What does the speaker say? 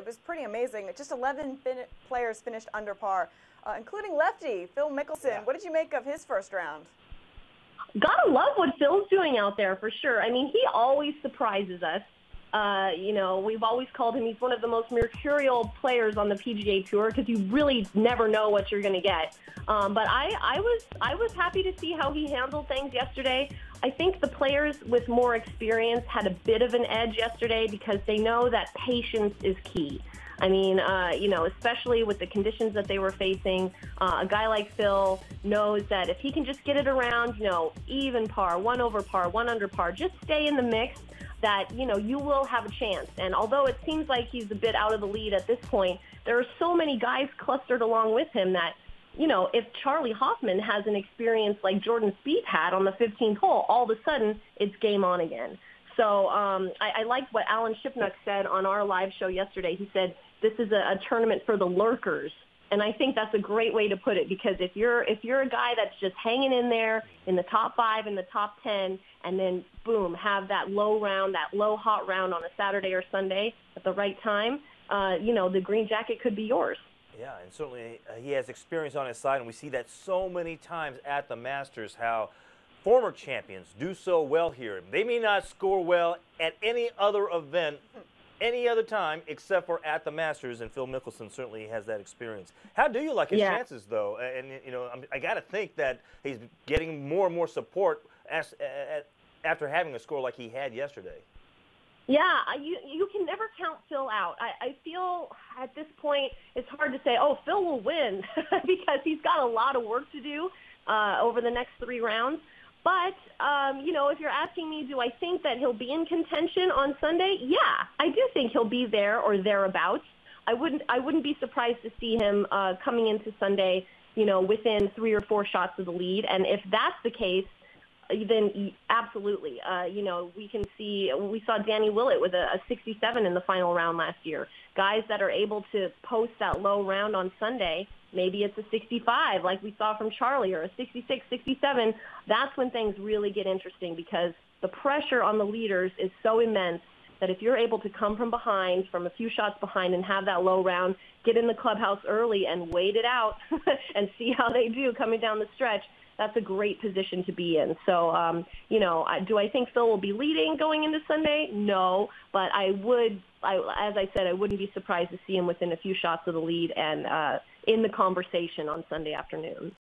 was pretty amazing. Just 11 players finished under par, including lefty Phil Mickelson. Yeah. What did you make of his first round? Gotta love what Phil's doing out there for sure. I mean, he always surprises us. We've always called him, he's one of the most mercurial players on the PGA Tour because you really never know what you're going to get. But I was happy to see how he handled things yesterday. I think the players with more experience had a bit of an edge yesterday because they know that patience is key. I mean, especially with the conditions that they were facing, a guy like Phil knows that if he can just get it around, even par, 1 over par, 1 under par, just stay in the mix, that, you will have a chance. And although it seems like he's a bit out of the lead at this point, there are so many guys clustered along with him that, if Charlie Hoffman has an experience like Jordan Spieth had on the 15th hole, all of a sudden it's game on again. So I liked what Alan Shipnuck said on our live show yesterday. He said, this is a tournament for the lurkers. And I think that's a great way to put it, because if you're a guy that's just hanging in there in the top 5, in the top 10, and then boom, have that low round, that low hot round on a Saturday or Sunday at the right time, the green jacket could be yours. Yeah, and certainly he has experience on his side, and we see that so many times at the Masters, how former champions do so well here. They may not score well at any other event, any other time, except for at the Masters, and Phil Mickelson certainly has that experience. How do you like his chances, though? And, I got to think that he's getting more and more support after having a score like he had yesterday. Yeah, you can never count Phil out. I feel at this point it's hard to say, oh, Phil will win, because he's got a lot of work to do over the next 3 rounds. But, if you're asking me, do I think that he'll be in contention on Sunday? Yeah, I do think he'll be there or thereabouts. I wouldn't be surprised to see him coming into Sunday, within 3 or 4 shots of the lead. And if that's the case, then absolutely. We saw Danny Willett with a 67 in the final round last year. Guys that are able to post that low round on Sunday, maybe it's a 65 like we saw from Charlie, or a 66, 67. That's when things really get interesting, because the pressure on the leaders is so immense that if you're able to come from behind, from a few shots behind, and have that low round, get in the clubhouse early and wait it out and see how they do coming down the stretch, that's a great position to be in. So, do I think Phil will be leading going into Sunday? No, but as I said, I wouldn't be surprised to see him within a few shots of the lead and in the conversation on Sunday afternoon.